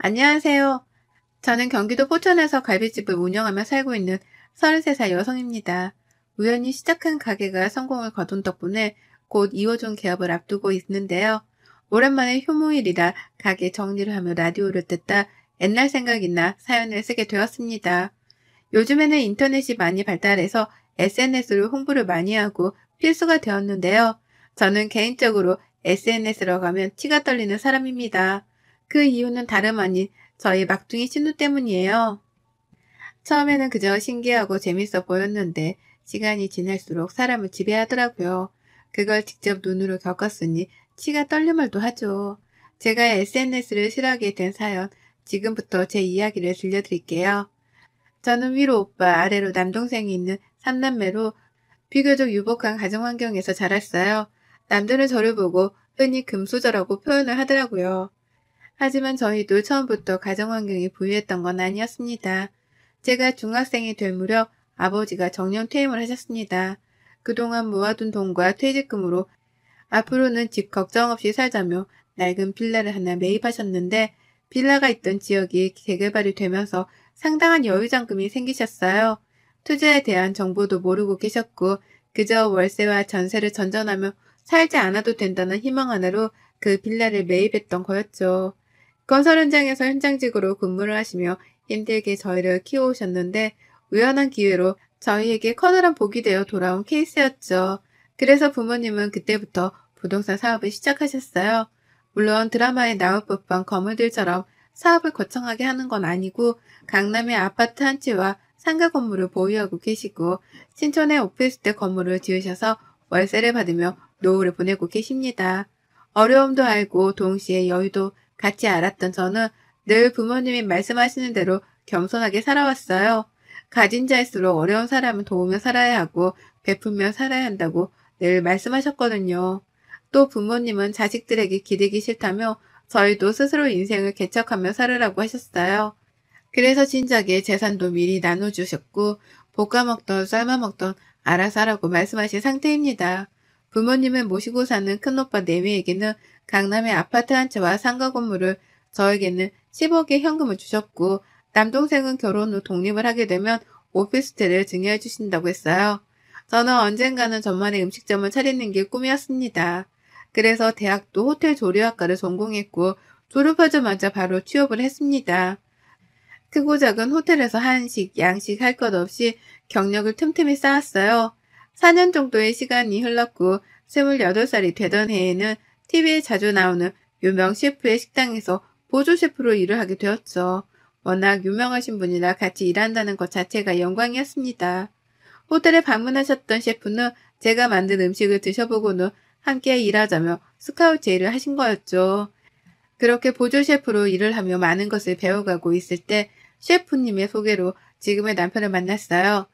안녕하세요. 저는 경기도 포천에서 갈비집을 운영하며 살고 있는 33살 여성입니다. 우연히 시작한 가게가 성공을 거둔 덕분에 곧 2호점 개업을 앞두고 있는데요. 오랜만에 휴무일이라 가게 정리를 하며 라디오를 듣다 옛날 생각이 나 사연을 쓰게 되었습니다. 요즘에는 인터넷이 많이 발달해서 SNS로 홍보를 많이 하고 필수가 되었는데요. 저는 개인적으로 SNS로 가면 치가 떨리는 사람입니다. 그 이유는 다름 아닌 저희 막둥이 신우 때문이에요. 처음에는 그저 신기하고 재밌어 보였는데 시간이 지날수록 사람을 지배하더라고요. 그걸 직접 눈으로 겪었으니 치가 떨릴만도 하죠. 제가 SNS를 싫어하게 된 사연, 지금부터 제 이야기를 들려드릴게요. 저는 위로 오빠, 아래로 남동생이 있는 3남매로 비교적 유복한 가정 환경에서 자랐어요. 남들은 저를 보고 흔히 금수저라고 표현을 하더라고요. 하지만 저희도 처음부터 가정 환경이 부유했던 건 아니었습니다. 제가 중학생이 될 무렵 아버지가 정년 퇴임을 하셨습니다. 그동안 모아둔 돈과 퇴직금으로 앞으로는 집 걱정 없이 살자며 낡은 빌라를 하나 매입하셨는데 빌라가 있던 지역이 재개발이 되면서 상당한 여유자금이 생기셨어요. 투자에 대한 정보도 모르고 계셨고 그저 월세와 전세를 전전하며 살지 않아도 된다는 희망 하나로 그 빌라를 매입했던 거였죠. 건설 현장에서 현장직으로 근무를 하시며 힘들게 저희를 키워오셨는데 우연한 기회로 저희에게 커다란 복이 되어 돌아온 케이스였죠. 그래서 부모님은 그때부터 부동산 사업을 시작하셨어요. 물론 드라마에 나올 법한 거물들처럼 사업을 거창하게 하는 건 아니고 강남의 아파트 한 채와 상가 건물을 보유하고 계시고 신촌에 오피스텔 건물을 지으셔서 월세를 받으며 노후를 보내고 계십니다. 어려움도 알고 동시에 여유도 같이 알았던 저는 늘 부모님이 말씀하시는 대로 겸손하게 살아왔어요. 가진 자일수록 어려운 사람을 도우며 살아야 하고 베풀며 살아야 한다고 늘 말씀하셨거든요. 또 부모님은 자식들에게 기대기 싫다며 저희도 스스로 인생을 개척하며 살으라고 하셨어요. 그래서 진작에 재산도 미리 나눠주셨고 볶아먹던 삶아먹던 알아서 하라고 말씀하신 상태입니다. 부모님을 모시고 사는 큰오빠 내외에게는 강남의 아파트 한 채와 상가 건물을 저에게는 10억의 현금을 주셨고 남동생은 결혼 후 독립을 하게 되면 오피스텔을 증여해 주신다고 했어요. 저는 언젠가는 저만의 음식점을 차리는 게 꿈이었습니다. 그래서 대학도 호텔 조리학과를 전공했고 졸업하자마자 바로 취업을 했습니다. 크고 작은 호텔에서 한식, 양식 할 것 없이 경력을 틈틈이 쌓았어요. 4년 정도의 시간이 흘렀고 28살이 되던 해에는 TV에 자주 나오는 유명 셰프의 식당에서 보조 셰프로 일을 하게 되었죠. 워낙 유명하신 분이라 같이 일한다는 것 자체가 영광이었습니다. 호텔에 방문하셨던 셰프는 제가 만든 음식을 드셔보고는 함께 일하자며 스카우트 제의를 하신 거였죠. 그렇게 보조 셰프로 일을 하며 많은 것을 배워가고 있을 때 셰프님의 소개로 지금의 남편을 만났어요.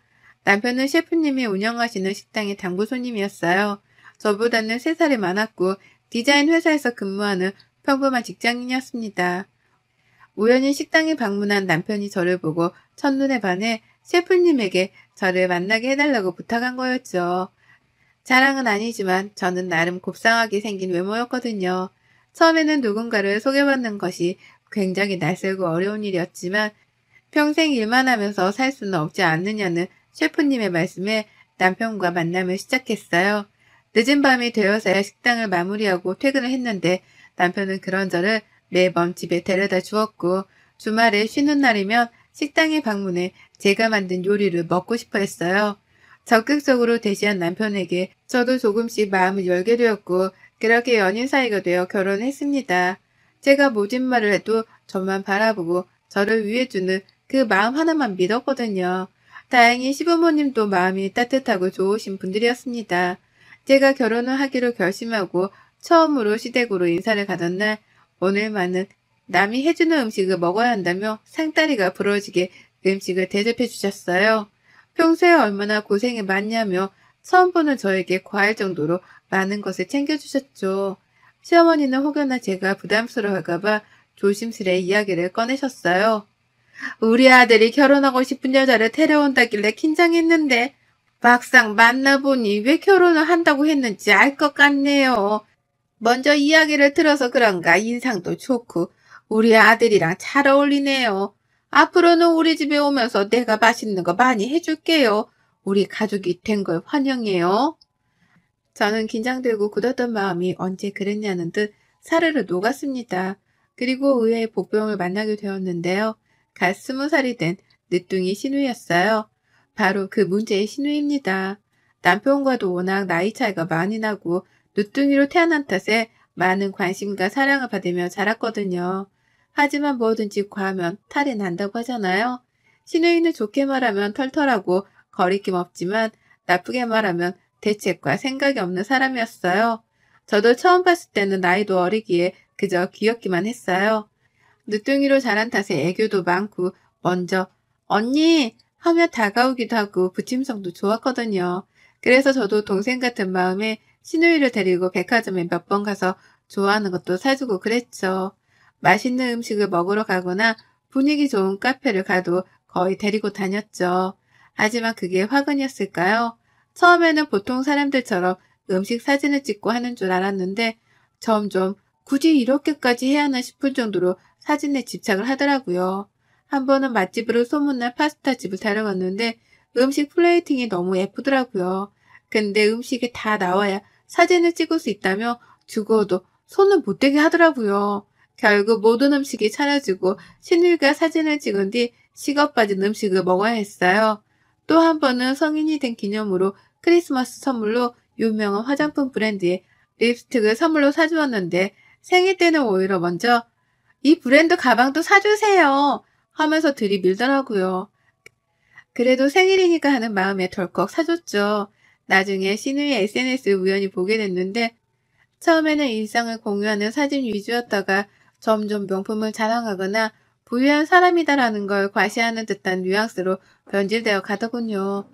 남편은 셰프님이 운영하시는 식당의 당부 손님이었어요. 저보다는 3살이 많았고 디자인 회사에서 근무하는 평범한 직장인이었습니다. 우연히 식당에 방문한 남편이 저를 보고 첫눈에 반해 셰프님에게 저를 만나게 해달라고 부탁한 거였죠. 자랑은 아니지만 저는 나름 곱상하게 생긴 외모였거든요. 처음에는 누군가를 소개받는 것이 굉장히 낯설고 어려운 일이었지만 평생 일만 하면서 살 수는 없지 않느냐는 셰프님의 말씀에 남편과 만남을 시작했어요. 늦은 밤이 되어서야 식당을 마무리하고 퇴근을 했는데 남편은 그런 저를 매번 집에 데려다 주었고 주말에 쉬는 날이면 식당에 방문해 제가 만든 요리를 먹고 싶어 했어요. 적극적으로 대시한 남편에게 저도 조금씩 마음을 열게 되었고 그렇게 연인 사이가 되어 결혼했습니다. 제가 모진 말을 해도 저만 바라보고 저를 위해주는 그 마음 하나만 믿었거든요. 다행히 시부모님도 마음이 따뜻하고 좋으신 분들이었습니다. 제가 결혼을 하기로 결심하고 처음으로 시댁으로 인사를 가던 날 오늘만은 남이 해주는 음식을 먹어야 한다며 상다리가 부러지게 음식을 대접해 주셨어요. 평소에 얼마나 고생이 많냐며 처음 보는 저에게 과할 정도로 많은 것을 챙겨주셨죠. 시어머니는 혹여나 제가 부담스러워할까봐 조심스레 이야기를 꺼내셨어요. 우리 아들이 결혼하고 싶은 여자를 데려온다길래 긴장했는데 막상 만나보니 왜 결혼을 한다고 했는지 알 것 같네요. 먼저 이야기를 들어서 그런가 인상도 좋고 우리 아들이랑 잘 어울리네요. 앞으로는 우리 집에 오면서 내가 맛있는 거 많이 해줄게요. 우리 가족이 된 걸 환영해요. 저는 긴장되고 굳었던 마음이 언제 그랬냐는 듯 사르르 녹았습니다. 그리고 의외의 복병을 만나게 되었는데요. 갓 20살이 된 늦둥이 신우였어요. 바로 그 문제의 신우입니다. 남편과도 워낙 나이 차이가 많이 나고 늦둥이로 태어난 탓에 많은 관심과 사랑을 받으며 자랐거든요. 하지만 뭐든지 과하면 탈이 난다고 하잖아요. 신우이는 좋게 말하면 털털하고 거리낌 없지만 나쁘게 말하면 대책과 생각이 없는 사람이었어요. 저도 처음 봤을 때는 나이도 어리기에 그저 귀엽기만 했어요. 늦둥이로 자란 탓에 애교도 많고 먼저 언니 하며 다가오기도 하고 부침성도 좋았거든요. 그래서 저도 동생 같은 마음에 신우이를 데리고 백화점에 몇 번 가서 좋아하는 것도 사주고 그랬죠. 맛있는 음식을 먹으러 가거나 분위기 좋은 카페를 가도 거의 데리고 다녔죠. 하지만 그게 화근이었을까요? 처음에는 보통 사람들처럼 음식 사진을 찍고 하는 줄 알았는데 점점 굳이 이렇게까지 해야 하나 싶을 정도로 사진에 집착을 하더라고요. 한 번은 맛집으로 소문난 파스타집을 데려갔는데 음식 플레이팅이 너무 예쁘더라고요. 근데 음식이 다 나와야 사진을 찍을 수 있다며 죽어도 손을 못 대게 하더라고요. 결국 모든 음식이 차려지고 신우이가 사진을 찍은 뒤 식어 빠진 음식을 먹어야 했어요. 또 한 번은 성인이 된 기념으로 크리스마스 선물로 유명한 화장품 브랜드의 립스틱을 선물로 사주었는데 생일 때는 오히려 먼저 이 브랜드 가방도 사주세요 하면서 들이밀더라고요. 그래도 생일이니까 하는 마음에 덜컥 사줬죠. 나중에 신우의 SNS를 우연히 보게 됐는데 처음에는 일상을 공유하는 사진 위주였다가 점점 명품을 자랑하거나 부유한 사람이다라는 걸 과시하는 듯한 뉘앙스로 변질되어 가더군요.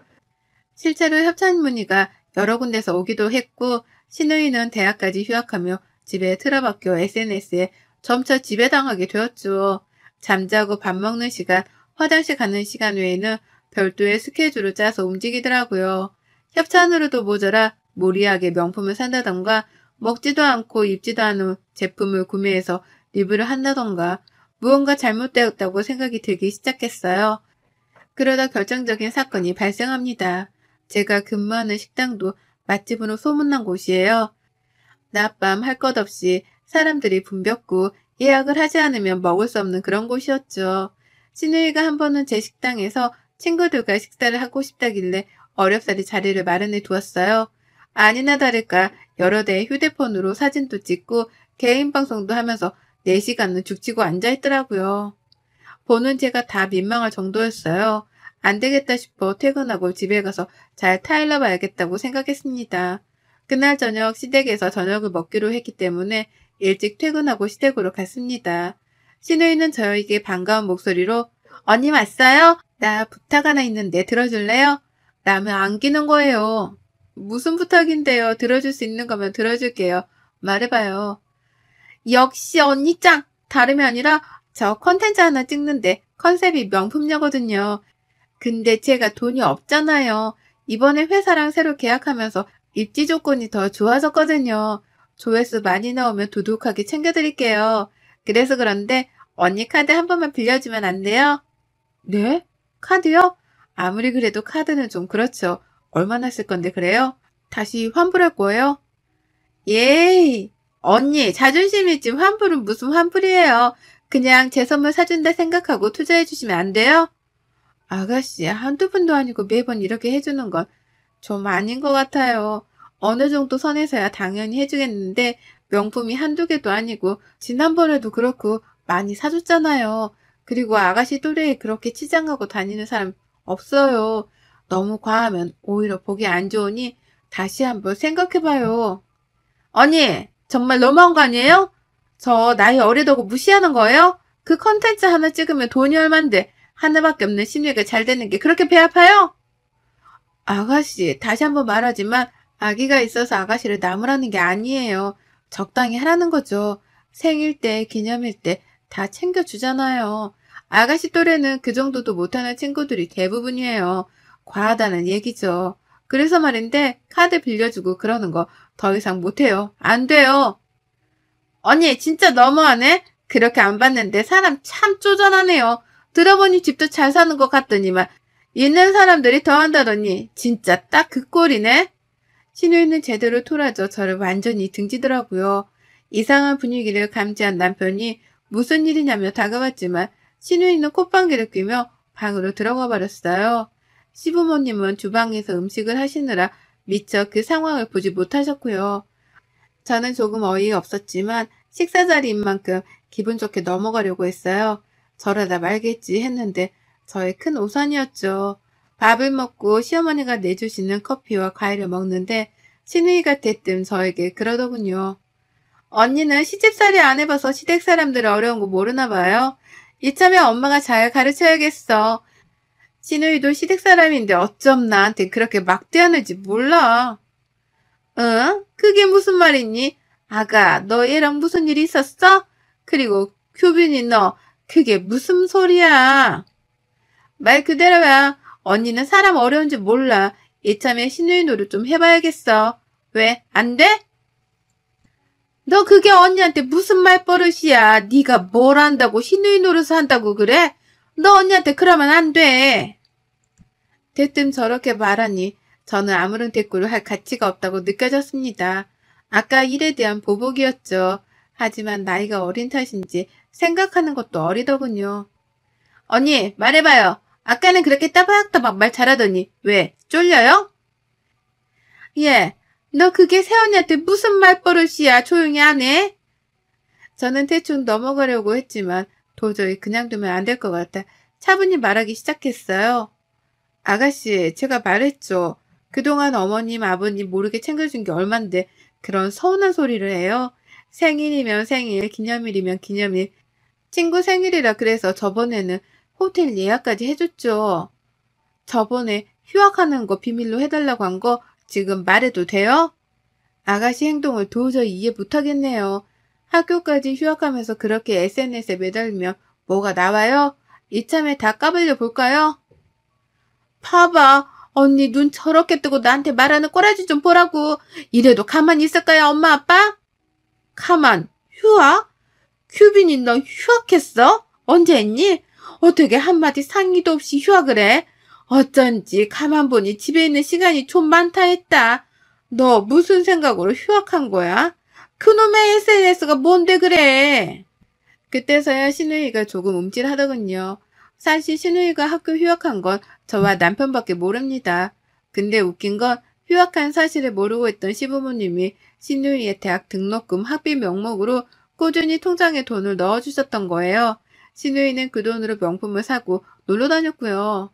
실제로 협찬 문의가 여러 군데서 오기도 했고 신우이는 대학까지 휴학하며 집에 틀어박혀 SNS에 점차 지배당하게 되었죠. 잠자고 밥 먹는 시간, 화장실 가는 시간 외에는 별도의 스케줄을 짜서 움직이더라고요. 협찬으로도 모자라 무리하게 명품을 산다던가 먹지도 않고 입지도 않은 제품을 구매해서 리뷰를 한다던가 무언가 잘못되었다고 생각이 들기 시작했어요. 그러다 결정적인 사건이 발생합니다. 제가 근무하는 식당도 맛집으로 소문난 곳이에요. 낮밤 할 것 없이 사람들이 붐볐고 예약을 하지 않으면 먹을 수 없는 그런 곳이었죠. 신우이가 한 번은 제 식당에서 친구들과 식사를 하고 싶다길래 어렵사리 자리를 마련해 두었어요. 아니나 다를까 여러 대의 휴대폰으로 사진도 찍고 개인 방송도 하면서 4시간은 죽치고 앉아있더라고요. 보는 제가 다 민망할 정도였어요. 안 되겠다 싶어 퇴근하고 집에 가서 잘 타일러 봐야겠다고 생각했습니다. 그날 저녁 시댁에서 저녁을 먹기로 했기 때문에 일찍 퇴근하고 시댁으로 갔습니다. 신우이는 저에게 반가운 목소리로 언니 왔어요? 나 부탁 하나 있는데 들어줄래요? 라며 안기는 거예요. 무슨 부탁인데요? 들어줄 수 있는 거면 들어줄게요. 말해봐요. 역시 언니 짱! 다름이 아니라 저 컨텐츠 하나 찍는데 컨셉이 명품녀거든요. 근데 제가 돈이 없잖아요. 이번에 회사랑 새로 계약하면서 입지 조건이 더 좋아졌거든요. 조회수 많이 나오면 두둑하게 챙겨드릴게요. 그래서 그런데 언니 카드 한 번만 빌려주면 안 돼요? 네? 카드요? 아무리 그래도 카드는 좀 그렇죠. 얼마나 쓸 건데 그래요? 다시 환불할 거예요? 예이! 언니, 자존심이 지 환불은 무슨 환불이에요. 그냥 제 선물 사준다 생각하고 투자해 주시면 안 돼요? 아가씨, 한두 번도 아니고 매번 이렇게 해주는 건 좀 아닌 것 같아요. 어느 정도 선에서야 당연히 해주겠는데 명품이 한두 개도 아니고 지난번에도 그렇고 많이 사줬잖아요. 그리고 아가씨 또래에 그렇게 치장하고 다니는 사람 없어요. 너무 과하면 오히려 보기 안 좋으니 다시 한번 생각해봐요. 언니, 정말 너무한 거 아니에요? 저 나이 어리다고 무시하는 거예요? 그 컨텐츠 하나 찍으면 돈이 얼만데 하나밖에 없는 신우이가 잘 되는 게 그렇게 배 아파요? 아가씨, 다시 한번 말하지만 아기가 있어서 아가씨를 나무라는 게 아니에요. 적당히 하라는 거죠. 생일 때, 기념일 때 다 챙겨주잖아요. 아가씨 또래는 그 정도도 못하는 친구들이 대부분이에요. 과하다는 얘기죠. 그래서 말인데 카드 빌려주고 그러는 거 더 이상 못해요. 안 돼요. 언니 진짜 너무하네. 그렇게 안 봤는데 사람 참 쪼잔하네요. 들어보니 집도 잘 사는 것 같더니만 있는 사람들이 더 한다더니 진짜 딱 그 꼴이네. 신우이는 제대로 토라져 저를 완전히 등지더라고요. 이상한 분위기를 감지한 남편이 무슨 일이냐며 다가왔지만 신우이는 콧방귀를 뀌며 방으로 들어가 버렸어요. 시부모님은 주방에서 음식을 하시느라 미처 그 상황을 보지 못하셨고요. 저는 조금 어이없었지만 식사 자리인 만큼 기분 좋게 넘어가려고 했어요. 저러다 말겠지 했는데 저의 큰 오산이었죠. 밥을 먹고 시어머니가 내주시는 커피와 과일을 먹는데 시누이가 대뜸 저에게 그러더군요. 언니는 시집살이 안 해봐서 시댁 사람들 어려운 거 모르나 봐요. 이참에 엄마가 잘 가르쳐야겠어. 시누이도 시댁 사람인데 어쩜 나한테 그렇게 막대하는지 몰라. 응? 그게 무슨 말이니? 아가, 너 얘랑 무슨 일 있었어? 그리고 규빈이 너 그게 무슨 소리야? 말 그대로야. 언니는 사람 어려운지 몰라. 이참에 시누이 노릇 좀 해봐야겠어. 왜? 안 돼? 너 그게 언니한테 무슨 말버릇이야. 네가 뭘 안다고 시누이 노릇을 한다고 그래? 너 언니한테 그러면 안 돼. 대뜸 저렇게 말하니 저는 아무런 대꾸를 할 가치가 없다고 느껴졌습니다. 아까 일에 대한 보복이었죠. 하지만 나이가 어린 탓인지 생각하는 것도 어리더군요. 언니, 말해봐요. 아까는 그렇게 따박따박 말 잘하더니 왜, 쫄려요? 예, 너 그게 새언니한테 무슨 말버릇이야. 조용히 안 해? 저는 대충 넘어가려고 했지만 도저히 그냥 두면 안 될 것 같아 차분히 말하기 시작했어요. 아가씨, 제가 말했죠. 그동안 어머님, 아버님 모르게 챙겨준 게 얼만데 그런 서운한 소리를 해요. 생일이면 생일, 기념일이면 기념일. 친구 생일이라 그래서 저번에는 호텔 예약까지 해줬죠. 저번에 휴학하는 거 비밀로 해달라고 한 거 지금 말해도 돼요? 아가씨 행동을 도저히 이해 못하겠네요. 학교까지 휴학하면서 그렇게 SNS에 매달리면 뭐가 나와요? 이참에 다 까불려 볼까요? 봐봐. 언니 눈 저렇게 뜨고 나한테 말하는 꼬라지 좀 보라고. 이래도 가만히 있을까요, 엄마, 아빠? 가만. 휴학? 규빈이 너 휴학했어? 언제 했니? 어떻게 한마디 상의도 없이 휴학을 해? 어쩐지 가만 보니 집에 있는 시간이 좀 많다 했다. 너 무슨 생각으로 휴학한 거야? 그놈의 SNS가 뭔데 그래? 그때서야 신우이가 조금 움찔하더군요. 사실 신우이가 학교 휴학한 건 저와 남편밖에 모릅니다. 근데 웃긴 건 휴학한 사실을 모르고 있던 시부모님이 신우이의 대학 등록금 학비 명목으로 꾸준히 통장에 돈을 넣어주셨던 거예요. 신우이는 그 돈으로 명품을 사고 놀러 다녔고요.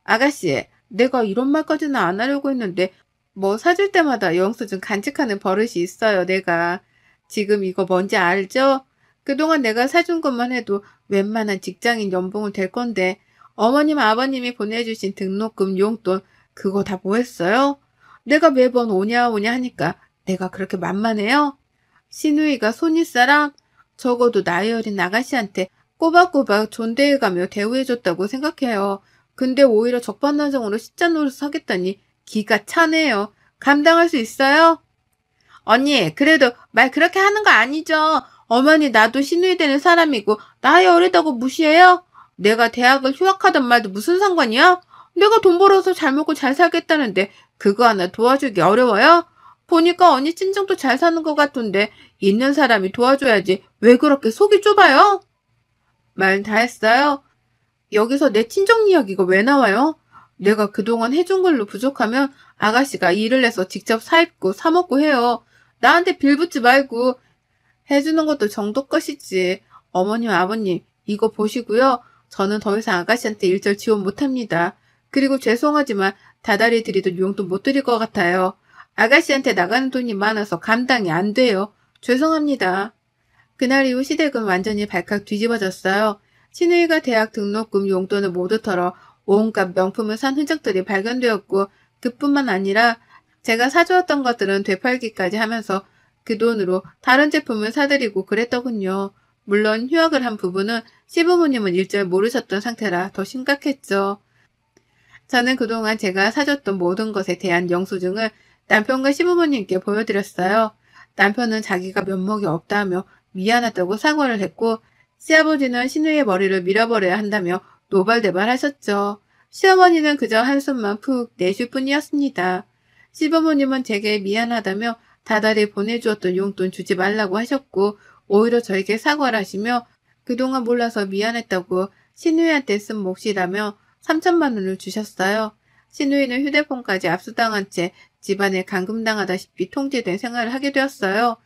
아가씨, 내가 이런 말까지는 안 하려고 했는데 뭐 사줄 때마다 영수증 간직하는 버릇이 있어요, 내가. 지금 이거 뭔지 알죠? 그동안 내가 사준 것만 해도 웬만한 직장인 연봉은 될 건데 어머님, 아버님이 보내주신 등록금, 용돈 그거 다 뭐 했어요? 내가 매번 오냐 오냐 하니까 내가 그렇게 만만해요? 시누이가 손윗사람? 적어도 나이 어린 아가씨한테 꼬박꼬박 존대해가며 대우해줬다고 생각해요. 근데 오히려 적반하장으로 십자 노릇을 하겠다니 기가 차네요. 감당할 수 있어요? 언니, 그래도 말 그렇게 하는 거 아니죠? 어머니 나도 시누이 되는 사람이고 나이 어리다고 무시해요? 내가 대학을 휴학하던 말도 무슨 상관이야? 내가 돈 벌어서 잘 먹고 잘 살겠다는데 그거 하나 도와주기 어려워요? 보니까 언니 친정도 잘 사는 것 같던데 있는 사람이 도와줘야지 왜 그렇게 속이 좁아요? 말 다 했어요? 여기서 내 친정 이야기가 왜 나와요? 내가 그동안 해준 걸로 부족하면 아가씨가 일을 해서 직접 사입고 사먹고 해요. 나한테 빌붙지 말고 해주는 것도 정도 것이지. 어머님, 아버님 이거 보시고요. 저는 더 이상 아가씨한테 일절 지원 못합니다. 그리고 죄송하지만 다달이 드리던 용돈 못 드릴 것 같아요. 아가씨한테 나가는 돈이 많아서 감당이 안 돼요. 죄송합니다. 그날 이후 시댁은 완전히 발칵 뒤집어졌어요. 신우이가 대학 등록금 용돈을 모두 털어 온갖 명품을 산 흔적들이 발견되었고 그뿐만 아니라 제가 사주었던 것들은 되팔기까지 하면서 그 돈으로 다른 제품을 사드리고 그랬더군요. 물론 휴학을 한 부분은 시부모님은 일절 모르셨던 상태라 더 심각했죠. 저는 그동안 제가 사줬던 모든 것에 대한 영수증을 남편과 시부모님께 보여드렸어요. 남편은 자기가 면목이 없다며 미안하다고 사과를 했고 시아버지는 신우의 머리를 밀어버려야 한다며 노발대발하셨죠. 시어머니는 그저 한숨만 푹 내쉴 뿐이었습니다. 시부모님은 제게 미안하다며 다달이 보내주었던 용돈 주지 말라고 하셨고 오히려 저에게 사과를 하시며 그동안 몰라서 미안했다고 신우이한테 쓴 몫이라며 3천만 원을 주셨어요. 신우이는 휴대폰까지 압수당한 채 집안에 감금당하다시피 통제된 생활을 하게 되었어요.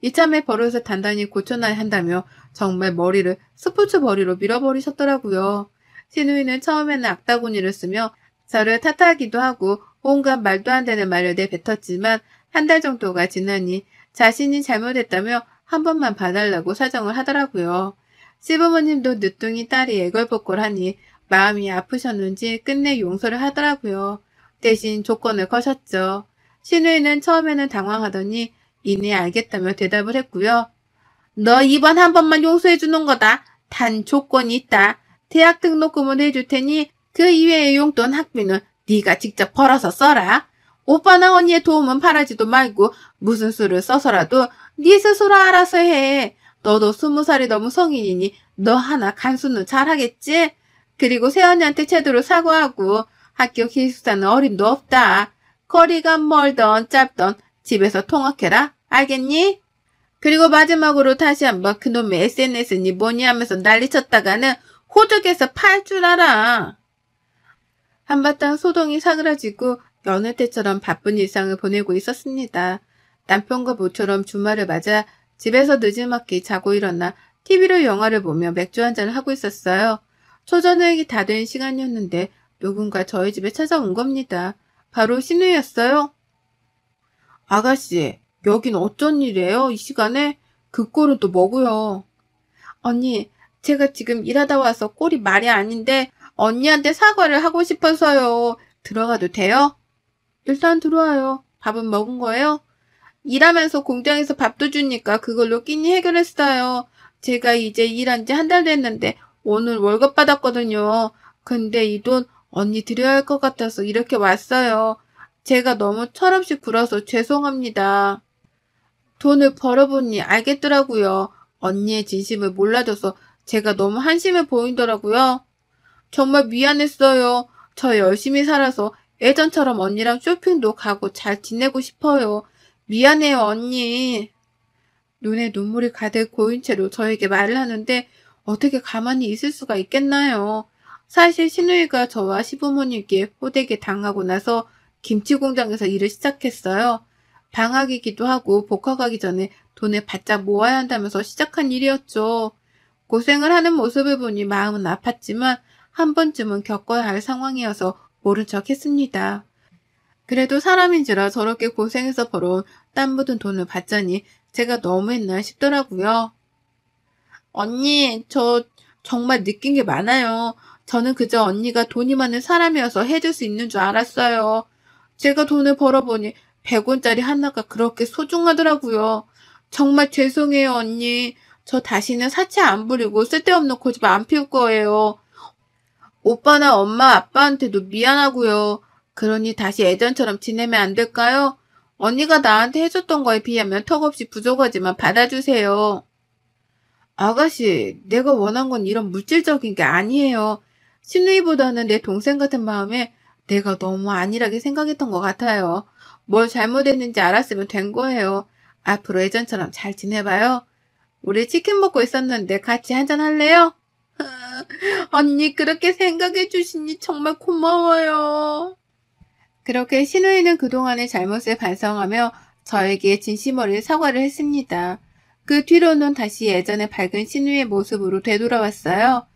이참에 버릇을 단단히 고쳐놔야 한다며 정말 머리를 스포츠 머리로 밀어버리셨더라고요. 신우이는 처음에는 악다구니를 쓰며 저를 탓하기도 하고 온갖 말도 안 되는 말을 내뱉었지만 한 달 정도가 지나니 자신이 잘못했다며 한 번만 봐달라고 사정을 하더라고요. 시부모님도 늦둥이 딸이 애걸복걸하니 마음이 아프셨는지 끝내 용서를 하더라고요. 대신 조건을 거셨죠. 신우이는 처음에는 당황하더니 이내 알겠다며 대답을 했고요. 너 이번 한 번만 용서해 주는 거다. 단 조건이 있다. 대학 등록금을 해줄 테니 그 이외의 용돈 학비는 네가 직접 벌어서 써라. 오빠나 언니의 도움은 바라지도 말고 무슨 수를 써서라도 네 스스로 알아서 해. 너도 20살이 넘은 성인이니 너 하나 간수는 잘하겠지? 그리고 새언니한테 제대로 사과하고 학교 기숙사는 어림도 없다. 거리가 멀던 짧던 집에서 통학해라. 알겠니? 그리고 마지막으로 다시 한번 그놈의 SNS니 뭐니 하면서 난리쳤다가는 호적에서 팔 줄 알아. 한바탕 소동이 사그라지고 여느 때처럼 바쁜 일상을 보내고 있었습니다. 남편과 모처럼 주말을 맞아 집에서 늦지막히 자고 일어나 TV로 영화를 보며 맥주 한잔을 하고 있었어요. 초저녁이 다 된 시간이었는데 누군가 저희 집에 찾아온 겁니다. 바로 신우였어요. 아가씨, 여긴 어쩐 일이에요? 이 시간에? 그 꼴은 또 뭐고요? 언니, 제가 지금 일하다 와서 꼴이 말이 아닌데 언니한테 사과를 하고 싶어서요. 들어가도 돼요? 일단 들어와요. 밥은 먹은 거예요? 일하면서 공장에서 밥도 주니까 그걸로 끼니 해결했어요. 제가 이제 일한 지 한 달 됐는데 오늘 월급 받았거든요. 근데 이 돈 언니 드려야 할 것 같아서 이렇게 왔어요. 제가 너무 철없이 굴어서 죄송합니다. 돈을 벌어보니 알겠더라고요. 언니의 진심을 몰라줘서 제가 너무 한심해 보이더라고요. 정말 미안했어요. 저 열심히 살아서 예전처럼 언니랑 쇼핑도 가고 잘 지내고 싶어요. 미안해요, 언니. 눈에 눈물이 가득 고인 채로 저에게 말을 하는데 어떻게 가만히 있을 수가 있겠나요? 사실 신우이가 저와 시부모님께 호되게 당하고 나서 김치 공장에서 일을 시작했어요. 방학이기도 하고 복학하기 전에 돈을 바짝 모아야 한다면서 시작한 일이었죠. 고생을 하는 모습을 보니 마음은 아팠지만 한 번쯤은 겪어야 할 상황이어서 모른 척 했습니다. 그래도 사람인지라 저렇게 고생해서 벌어온 땀 묻은 돈을 받자니 제가 너무했나 싶더라고요. 언니, 저 정말 느낀 게 많아요. 저는 그저 언니가 돈이 많은 사람이어서 해줄 수 있는 줄 알았어요. 제가 돈을 벌어보니 100원짜리 하나가 그렇게 소중하더라고요. 정말 죄송해요, 언니. 저 다시는 사치 안 부리고 쓸데없는 고집 안 피울 거예요. 오빠나 엄마, 아빠한테도 미안하고요. 그러니 다시 예전처럼 지내면 안 될까요? 언니가 나한테 해줬던 거에 비하면 턱없이 부족하지만 받아주세요. 아가씨, 내가 원한 건 이런 물질적인 게 아니에요. 신우이보다는 내 동생 같은 마음에 내가 너무 안일하게 생각했던 것 같아요. 뭘 잘못했는지 알았으면 된 거예요. 앞으로 예전처럼 잘 지내봐요. 우리 치킨 먹고 있었는데 같이 한잔 할래요? 언니 그렇게 생각해 주시니 정말 고마워요. 그렇게 신우이는 그동안의 잘못을 반성하며 저에게 진심 어린 사과를 했습니다. 그 뒤로는 다시 예전의 밝은 신우이의 모습으로 되돌아왔어요.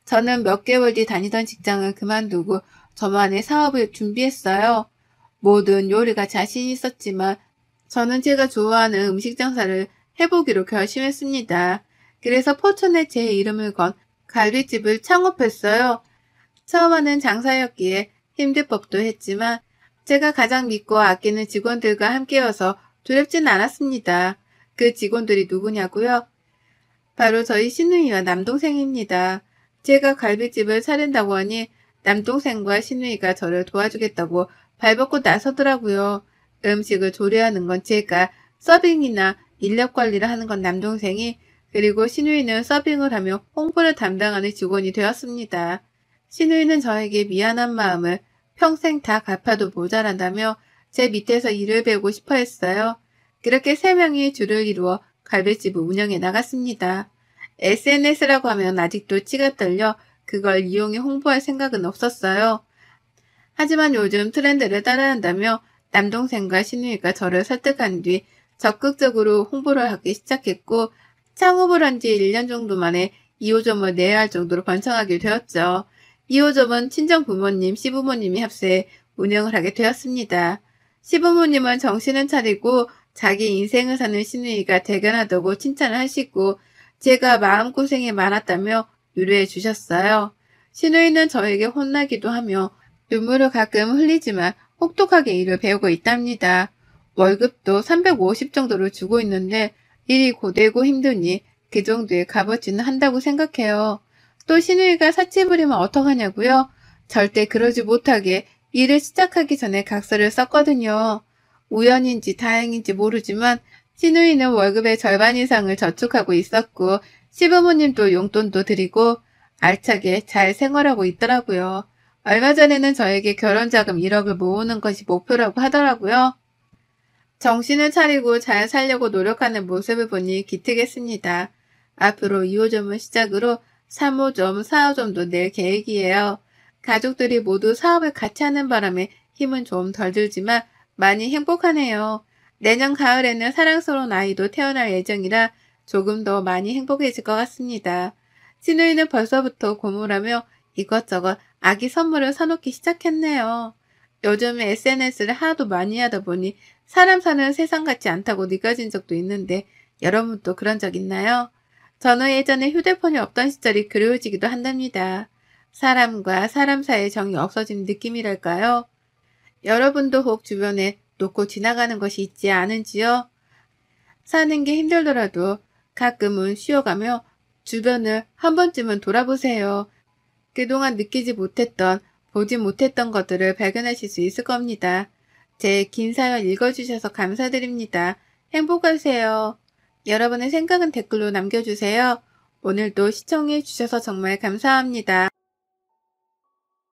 저는 몇 개월 뒤 다니던 직장을 그만두고 저만의 사업을 준비했어요. 모든 요리가 자신 있었지만 저는 제가 좋아하는 음식 장사를 해보기로 결심했습니다. 그래서 포천에 제 이름을 건 갈비집을 창업했어요. 처음에는 장사였기에 힘들 법도 했지만 제가 가장 믿고 아끼는 직원들과 함께여서 두렵진 않았습니다. 그 직원들이 누구냐고요? 바로 저희 시누이와 남동생입니다. 제가 갈비집을 차린다고 하니 남동생과 시누이가 저를 도와주겠다고 발벗고 나서더라고요. 음식을 조리하는 건 제가, 서빙이나 인력 관리를 하는 건 남동생이, 그리고 신우이는 서빙을 하며 홍보를 담당하는 직원이 되었습니다. 신우이는 저에게 미안한 마음을 평생 다 갚아도 모자란다며 제 밑에서 일을 배우고 싶어 했어요. 그렇게 3명이 줄을 이루어 갈비집을 운영해 나갔습니다. SNS라고 하면 아직도 치가 떨려 그걸 이용해 홍보할 생각은 없었어요. 하지만 요즘 트렌드를 따라한다며 남동생과 신우이가 저를 설득한 뒤 적극적으로 홍보를 하기 시작했고, 창업을 한 지 1년 정도 만에 2호점을 내야 할 정도로 번창하게 되었죠. 2호점은 친정 부모님, 시부모님이 합세해 운영을 하게 되었습니다. 시부모님은 정신은 차리고 자기 인생을 사는 신우이가 대견하다고 칭찬을 하시고, 제가 마음고생이 많았다며 위로해 주셨어요. 신우이는 저에게 혼나기도 하며 눈물을 가끔 흘리지만 혹독하게 일을 배우고 있답니다. 월급도 350 정도를 주고 있는데 일이 고되고 힘드니 그 정도의 값어치는 한다고 생각해요. 또 신우이가 사치 부리면 어떡하냐고요? 절대 그러지 못하게 일을 시작하기 전에 각서를 썼거든요. 우연인지 다행인지 모르지만 신우이는 월급의 절반 이상을 저축하고 있었고, 시부모님도 용돈도 드리고 알차게 잘 생활하고 있더라고요. 얼마 전에는 저에게 결혼자금 1억을 모으는 것이 목표라고 하더라고요. 정신을 차리고 잘 살려고 노력하는 모습을 보니 기특했습니다. 앞으로 2호점을 시작으로 3호점, 4호점도 낼 계획이에요. 가족들이 모두 사업을 같이 하는 바람에 힘은 좀 덜 들지만 많이 행복하네요. 내년 가을에는 사랑스러운 아이도 태어날 예정이라 조금 더 많이 행복해질 것 같습니다. 신우이는 벌써부터 고물하며 이것저것 아기 선물을 사놓기 시작했네요. 요즘에 SNS를 하도 많이 하다 보니 사람 사는 세상 같지 않다고 느껴진 적도 있는데, 여러분도 그런 적 있나요? 저는 예전에 휴대폰이 없던 시절이 그리워지기도 한답니다. 사람과 사람 사이의 정이 없어진 느낌이랄까요? 여러분도 혹 주변에 놓고 지나가는 것이 있지 않은지요? 사는 게 힘들더라도 가끔은 쉬어가며 주변을 한 번쯤은 돌아보세요. 그동안 느끼지 못했던, 보지 못했던 것들을 발견하실 수 있을 겁니다. 제 긴 사연 읽어주셔서 감사드립니다. 행복하세요. 여러분의 생각은 댓글로 남겨주세요. 오늘도 시청해주셔서 정말 감사합니다.